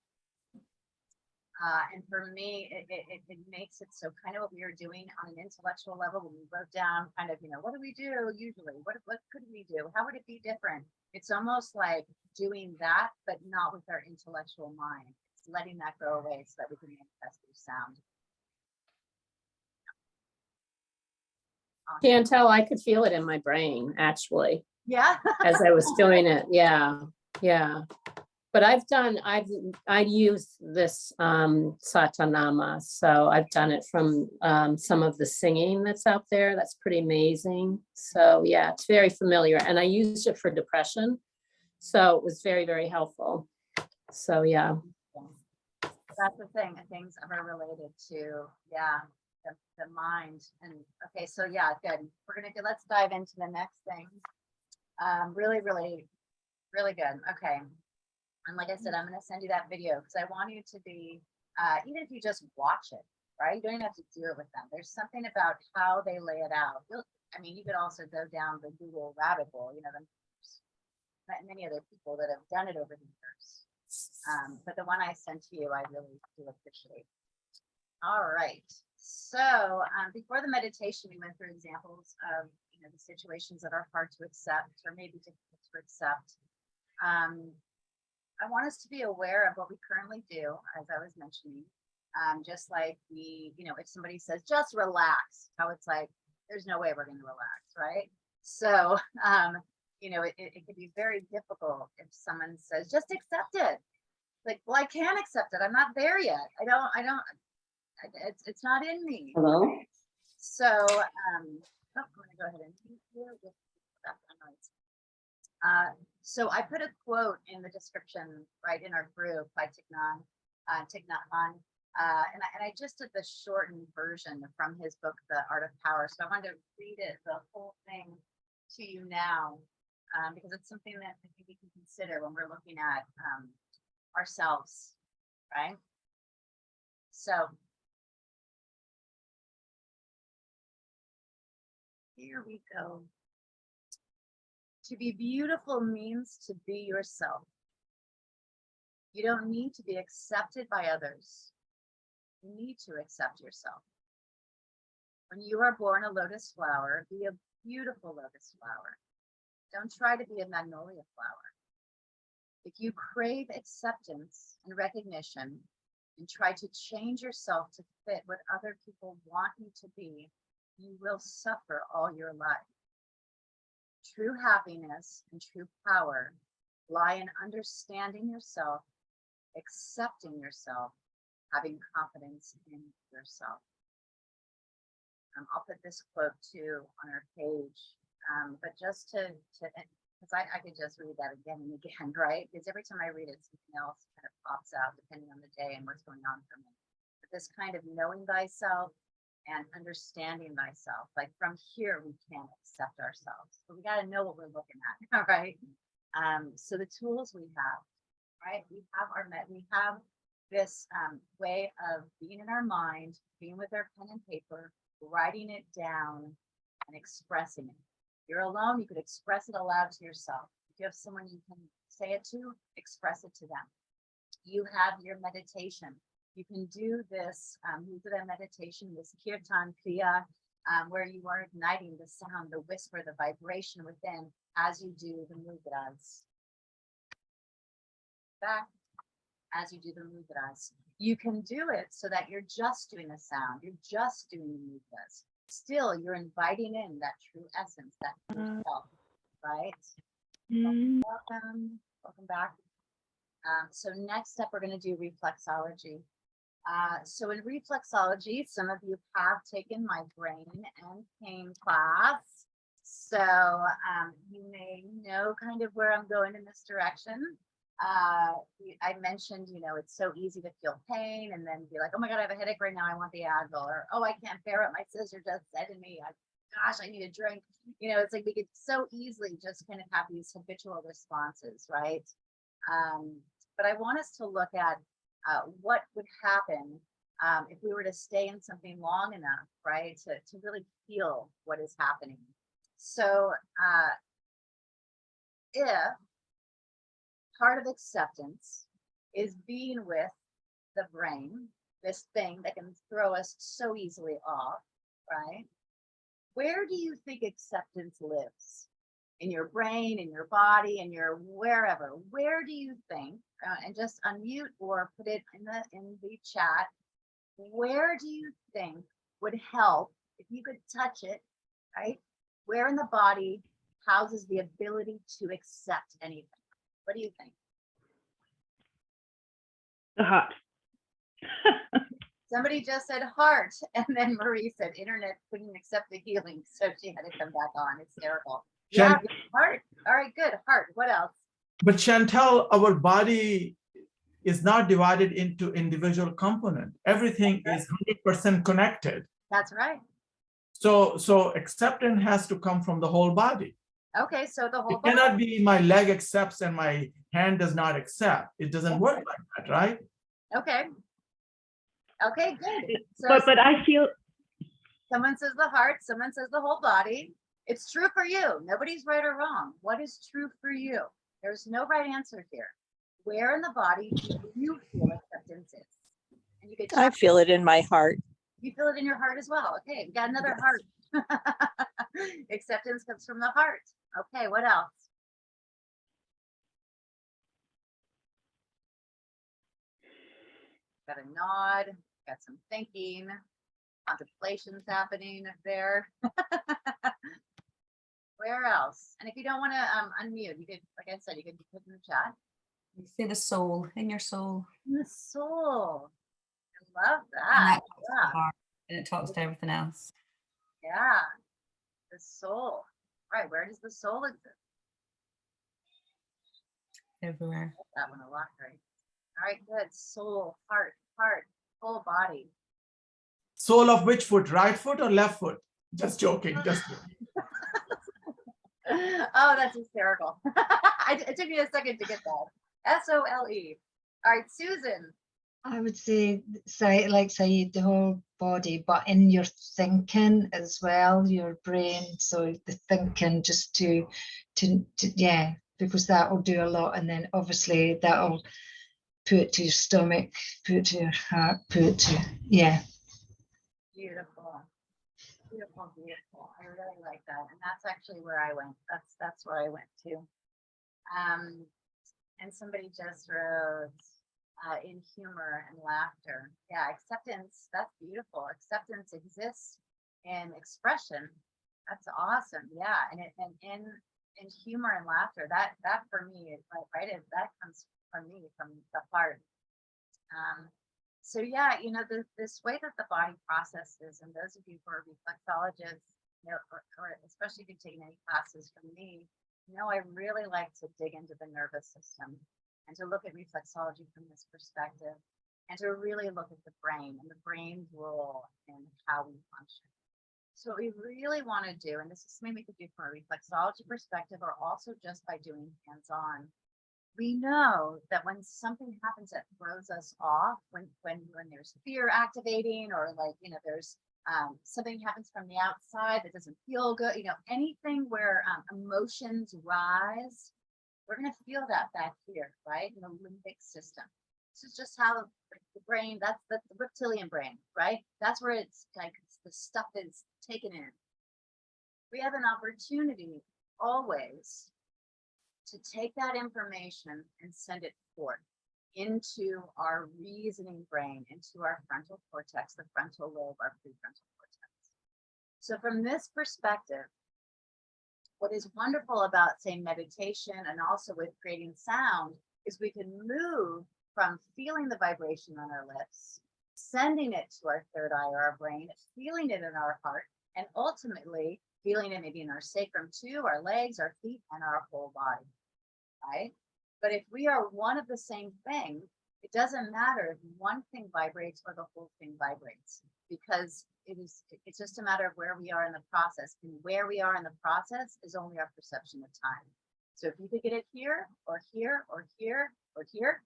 And for me, it makes it so kind of what we were doing on an intellectual level when we wrote down kind of, what do we do usually? What could we do? How would it be different? It's almost like doing that, but not with our intellectual mind. It's letting that go away so that we can manifest through sound. Chantel, I could feel it in my brain, actually, Yeah. as I was doing it. Yeah, yeah. But I've used this Satanama, so I've done it from some of the singing that's out there. That's pretty amazing. So yeah, it's very familiar. And I used it for depression. So it was very, very helpful. So yeah. That's the thing, things are related to, yeah, the mind. And okay, so yeah, good. Let's dive into the next thing. Really, really, really good. Okay. And like I said, I'm going to send you that video because I want you to be, even if you just watch it, right? You don't even have to do it with them. There's something about how they lay it out. You could also go down the Google rabbit hole, many other people that have done it over the years. But the one I sent to you, I really do appreciate. All right. So before the meditation, we went through examples of, the situations that are hard to accept or maybe difficult to accept. I want us to be aware of what we currently do, as I was mentioning, just like if somebody says, just relax, how it's like, there's no way we're going to relax, right? So, it could be very difficult if someone says, just accept it. Like, well, I can't accept it. I'm not there yet. It's not in me. Hello? So, I'm going to go ahead and so I put a quote in the description, right, in our group by Thich Nhat Hanh. And I just did the shortened version from his book, The Art of Power. So I wanted to read it, the whole thing to you now. because it's something that I think we can consider when we're looking at ourselves, right? So here we go. To be beautiful means to be yourself. You don't need to be accepted by others. You need to accept yourself. When you are born a lotus flower, be a beautiful lotus flower. Don't try to be a magnolia flower. If you crave acceptance and recognition and try to change yourself to fit what other people want you to be, you will suffer all your life. True happiness and true power lie in understanding yourself, accepting yourself, having confidence in yourself. I'll put this quote too on our page, but just to because I could just read that again and again, right? Because every time I read it, something else kind of pops out depending on the day and what's going on for me. But this kind of knowing thyself and understanding thyself, like from here, we can't accept ourselves. So we got to know what we're looking at, all right? So the tools we have, right? We have this way of being in our mind, being with our pen and paper, writing it down and expressing it. You're alone, you could express it aloud to yourself. If you have someone you can say it to, express it to them. You have your meditation. You can do this mudra meditation, this kirtan kriya, where you are igniting the sound, the whisper, the vibration within as you do the mudras. Back as you do the mudras. You can do it so that you're just doing the sound, you're just doing the mudras. Still, you're inviting in that true essence, that true self, right? Welcome back. So next up, we're going to do reflexology. So in reflexology, some of you have taken my brain and pain class. So you may know kind of where I'm going in this direction. I mentioned, it's so easy to feel pain and then be like, oh my God, I have a headache right now. I want the Advil, or, oh, I can't bear it. My sister just said to me, gosh, I need a drink. It's like we could so easily just kind of have these habitual responses, right? But I want us to look at what would happen if we were to stay in something long enough, right? To really feel what is happening. So if part of acceptance is being with the brain, this thing that can throw us so easily off, right? Where do you think acceptance lives? In your brain, in your body, in your wherever? Where do you think? And just unmute or put it in the chat. Where do you think would help if you could touch it, right? Where in the body houses the ability to accept anything? What do you think? The heart. Somebody just said heart, and then Marie said internet couldn't accept the healing, so she had to come back on. Hysterical. Yeah, heart. All right, good. Heart. What else? But Chantal, our body is not divided into individual components. Everything is 100% connected. That's right. So acceptance has to come from the whole body. Okay, so the whole It cannot be my leg accepts and my hand does not accept. It doesn't work like that, right? Okay. Okay, good. So But I feel someone says the heart, someone says the whole body. It's true for you. Nobody's right or wrong. What is true for you? There's no right answer here. Where in the body do you feel acceptance is? And you could I feel it in my heart. You feel it in your heart as well. Okay, we got another heart. Acceptance comes from the heart. Okay, what else? Got a nod, got some thinking, contemplations happening there. Where else? And if you don't want to unmute, you could, like I said, you could put in the chat. You say the soul, in your soul. In the soul. I love And that. that talks to the heart, and it talks to everything else. Yeah. The soul. Right. Where does the soul exist? Everywhere. That one a lot, right? All right, good. Soul, heart, whole body. Sole of which foot? Right foot or left foot? Just joking. Just joking. Oh, that's hysterical. It took me a second to get that. SOLE. All right, Susan. I would say, like Saeed, the whole body, but in your thinking as well, your brain. So the thinking, just to yeah, because that will do a lot, and then obviously that'll put it to your stomach, put it to your heart, put it to yeah. Beautiful. Beautiful, beautiful. I really like that. And that's actually where I went. That's where I went to. And somebody just wrote in humor and laughter. Yeah, acceptance, that's beautiful. Acceptance exists in expression. That's awesome. Yeah. And in humor and laughter, that for me is like, right, that comes from me, from the heart. So yeah, you know, this way that the body processes, and those of you who are reflexologists, you know, or especially if you've taken any classes from me, you know, I really like to dig into the nervous system and to look at reflexology from this perspective, and to really look at the brain and the brain's role in how we function. So what we really want to do, and this is something we could do from a reflexology perspective, or also just by doing hands-on. We know that when something happens that throws us off, when there's fear activating, or like, you know, there's something happens from the outside that doesn't feel good, you know, anything where emotions rise, we're going to feel that back here, right, in the limbic system. This is just how the brain, that's the reptilian brain, right? That's where it's like the stuff is taken in. We have an opportunity always to take that information and send it forth into our reasoning brain, into our frontal cortex, the frontal lobe, our prefrontal cortex. So from this perspective, what is wonderful about, say, meditation and also with creating sound is we can move from feeling the vibration on our lips, sending it to our third eye or our brain, feeling it in our heart, and ultimately feeling it maybe in our sacrum too, our legs, our feet, and our whole body, right? But if we are one of the same thing, it doesn't matter if one thing vibrates or the whole thing vibrates, because it's just a matter of where we are in the process, and where we are in the process is only our perception of time. So if you could get it here or here or here or here,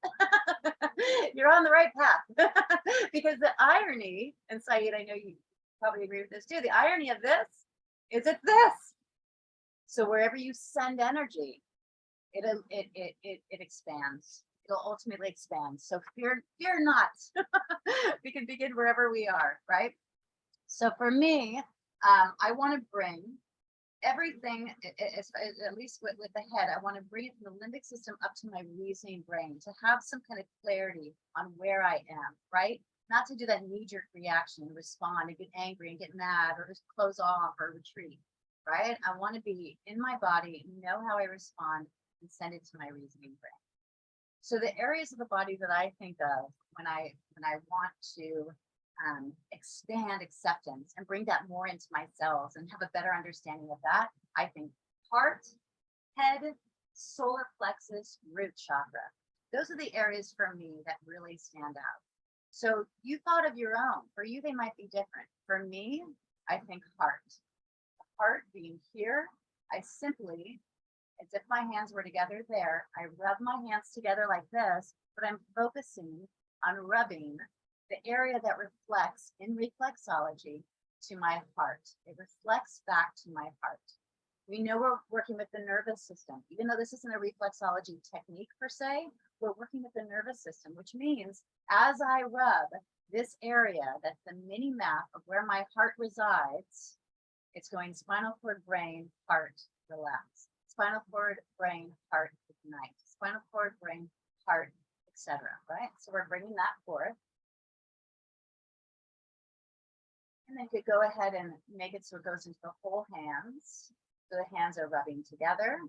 you're on the right path. Because the irony, and Saeed, I know you probably agree with this too, the irony of this is it's this. So wherever you send energy, it expands. It'll ultimately expand. So fear not. We can begin wherever we are, right? So for me, I want to bring everything, at least with the head, I want to bring it from the limbic system up to my reasoning brain to have some kind of clarity on where I am, right? Not to do that knee-jerk reaction and respond and get angry and get mad or just close off or retreat, right? I want to be in my body, know how I respond, and send it to my reasoning brain. So the areas of the body that I think of when I want to expand acceptance and bring that more into my cells and have a better understanding of that, I think heart, head, solar plexus, root chakra. Those are the areas for me that really stand out. So you thought of your own. For you, they might be different. For me, I think heart. Heart being here, I simply, as if my hands were together there, I rub my hands together like this, but I'm focusing on rubbing the area that reflects in reflexology to my heart. It reflects back to my heart. We know we're working with the nervous system. Even though this isn't a reflexology technique per se, we're working with the nervous system, which means as I rub this area, that's the mini map of where my heart resides, it's going spinal cord, brain, heart, relax. Spinal cord, brain, heart, ignite. Spinal cord, brain, heart, etc. Right? So we're bringing that forth. And then you could go ahead and make it so it goes into the whole hands. So the hands are rubbing together.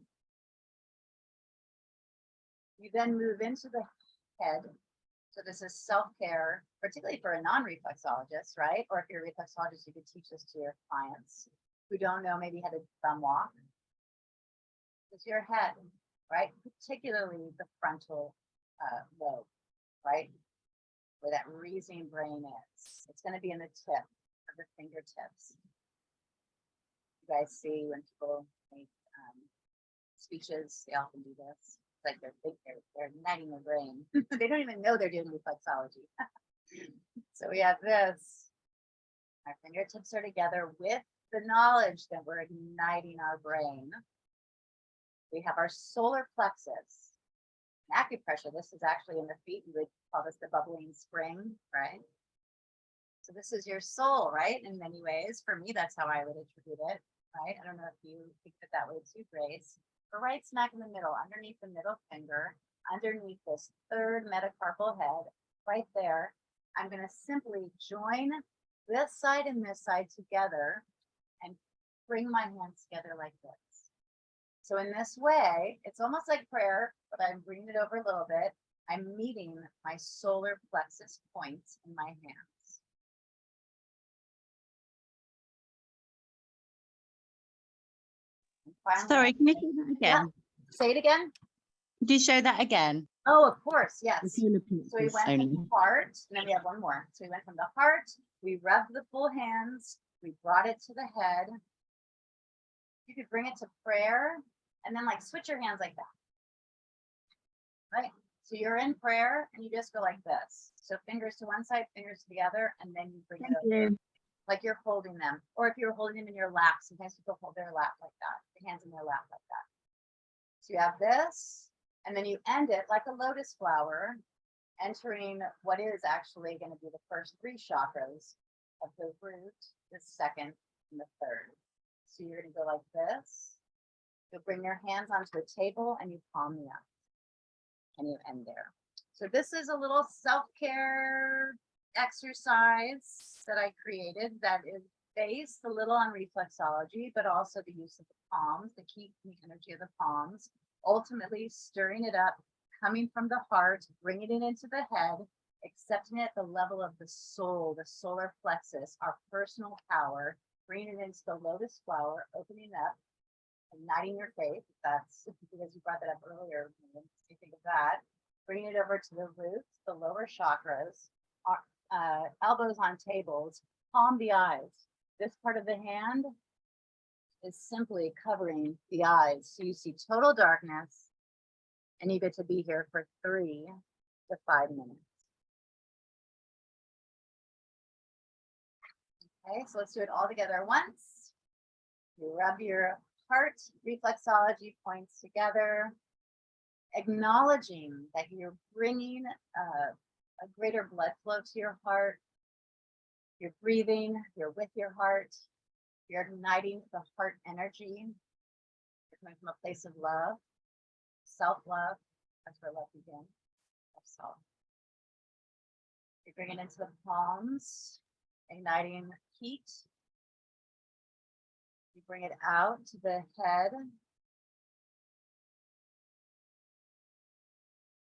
You then move into the head. So this is self-care, particularly for a non-reflexologist, right? Or if you're a reflexologist, you could teach this to your clients who don't know maybe how to thumb walk. It's your head, right? Particularly the frontal lobe, right? Where that reasoning brain is. It's going to be in the tip of the fingertips. You guys see when people make speeches, they often do this. It's like they're igniting their brain. They don't even know they're doing reflexology. So we have this. Our fingertips are together with the knowledge that we're igniting our brain. We have our solar plexus. In acupressure, this is actually in the feet. We would call this the bubbling spring, right? So this is your soul, right? In many ways. For me, that's how I would attribute it, right? I don't know if you think of it that way too, Grace. But right smack in the middle, underneath the middle finger, underneath this third metacarpal head, right there, I'm going to simply join this side and this side together and bring my hands together like this. So in this way, it's almost like prayer, but I'm bringing it over a little bit. I'm meeting my solar plexus points in my hands. Finally, Sorry, can you do that again? say it again. Could you show that again? Oh, of course, yes. It's in the So we pictures went from only. the heart, and then we have one more. So we went from the heart, we rubbed the full hands, we brought it to the head. You could bring it to prayer, and then like switch your hands like that. Right? So you're in prayer, and you just go like this. So fingers to one side, fingers to the other, and then you bring it over. Like you're holding them. Or if you're holding them in your lap, sometimes people hold their lap like that, the hands in their lap like that. So you have this, and then you end it like a lotus flower, entering what is actually going to be the first three chakras of the root, the second, and the third. So you're going to go like this. You'll bring your hands onto a table and you palm the up, and you end there. So this is a little self-care exercise that I created that is based a little on reflexology, but also the use of the palms, the key energy of the palms, ultimately stirring it up, coming from the heart, bringing it into the head, accepting it at the level of the soul, the solar plexus, our personal power, bringing it into the lotus flower, opening up, igniting your faith. That's because you brought that up earlier. You think of that. Bringing it over to the roots, the lower chakras, elbows on tables, palm the eyes. This part of the hand is simply covering the eyes. So you see total darkness, and you get to be here for 3 to 5 minutes. Okay, so let's do it all together once. You rub your heart reflexology points together, acknowledging that you're bringing a greater blood flow to your heart. You're breathing, you're with your heart, you're igniting the heart energy. You're coming from a place of love, self-love. That's where love begins, of self. You bring it into the palms, igniting heat. You bring it out to the head.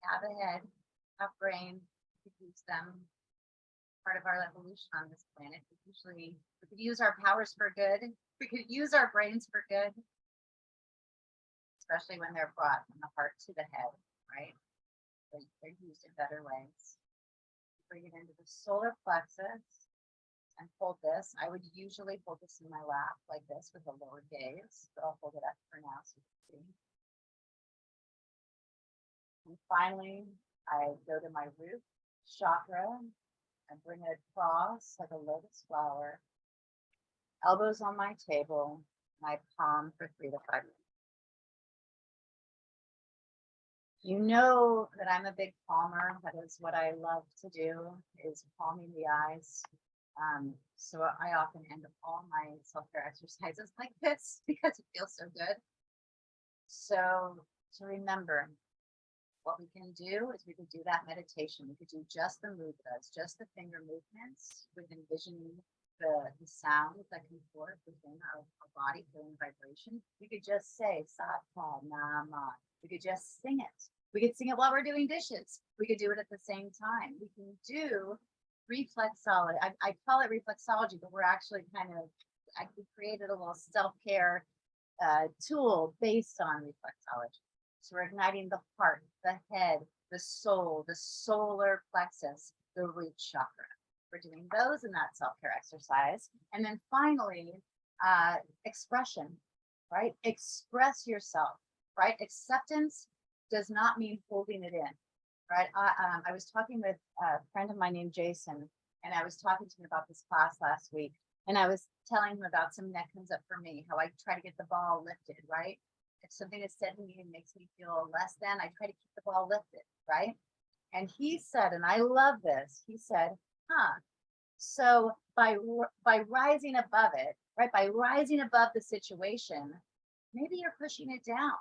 Have a head, have brain, you could use them. Part of our evolution on this planet. We could use our powers for good. We could use our brains for good, especially when they're brought from the heart to the head, right? They're used in better ways. Bring it into the solar plexus and hold this. I would usually hold this in my lap like this with a lower gaze, but I'll hold it up for now so you can see. And finally, I go to my root chakra and bring it across like a lotus flower, elbows on my table, and I palm for 3 to 5 minutes. You know that I'm a big palmer. That is what I love to do, is palming the eyes. So I often end all my self-care exercises like this because it feels so good. So to remember, what we can do is we can do that meditation. We could do just the mudras, just the finger movements with envisioning the sound that can forth within our body, feeling vibration. We could just say Sata Nama. We could just sing it. We could sing it while we're doing dishes. We could do it at the same time. We can do reflexology. I call it reflexology, but we're actually I created a little self-care tool based on reflexology. So we're igniting the heart, the head, the soul, the solar plexus, the root chakra. We're doing those in that self-care exercise. And then finally, expression, right? Express yourself right? Acceptance does not mean holding it in, right? I was talking with a friend of mine named Jason, and I was talking to him about this class last week, and I was telling him about something that comes up for me, how I try to get the ball lifted, right? If something is said to me and makes me feel less than, I try to keep the ball lifted, right? And he said, and I love this, he said, so by rising above it, right? By rising above the situation, maybe you're pushing it down.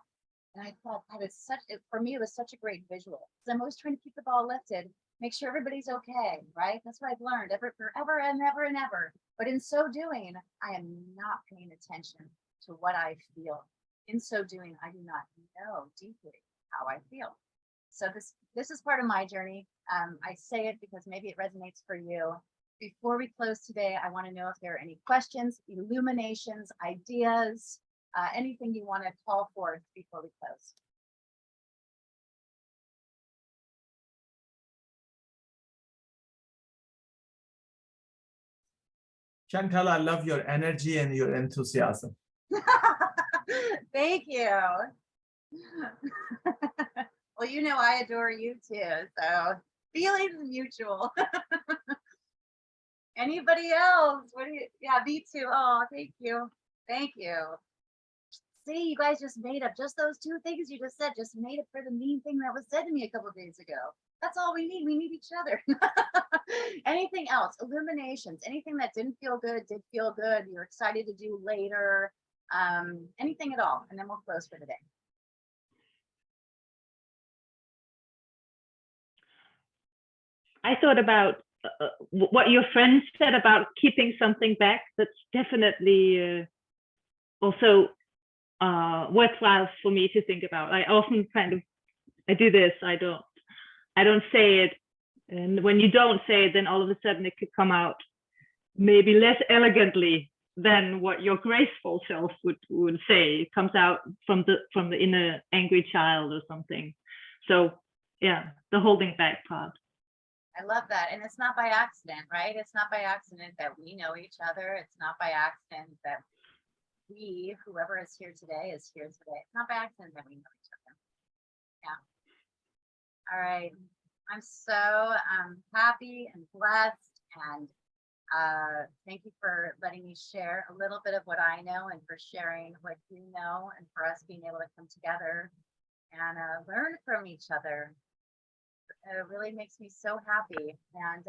And I thought that is for me, it was such a great visual. Because I'm always trying to keep the ball lifted, make sure everybody's okay, right? That's what I've learned forever and ever and ever. But in so doing, I am not paying attention to what I feel. In so doing, I do not know deeply how I feel. So this is part of my journey. I say it because maybe it resonates for you. Before we close today, I want to know if there are any questions, illuminations, ideas, anything you want to call forth before we close. Chantal, I love your energy and your enthusiasm. Thank you. Well, you know I adore you too, so feelings mutual. Anybody else? What do you? Yeah, me too. Oh, thank you. Thank you. See, you guys just made up just those two things you just said, just made up for the mean thing that was said to me a couple of days ago. That's all we need. We need each other. Anything else? Illuminations, anything that didn't feel good, did feel good, you're excited to do later, anything at all. And then we'll close for the day. I thought about what your friend said about keeping something back. That's definitely also worthwhile for me to think about. I often I do this. I don't say it, and when you don't say it, then all of a sudden it could come out maybe less elegantly than what your graceful self would say. It comes out from the inner angry child or something. So yeah, the holding back part. I love that. And it's not by accident, right? It's not by accident that we know each other. It's not by accident that whoever is here today, is here today. It's not by accident that we know each other. Yeah. All right. I'm so happy and blessed. And thank you for letting me share a little bit of what I know and for sharing what you know and for us being able to come together and learn from each other. It really makes me so happy. And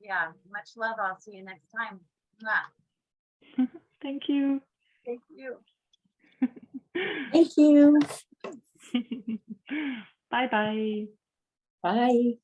yeah, much love. I'll see you next time. Mwah. Thank you. Thank you. Thank you. Bye-bye. Bye.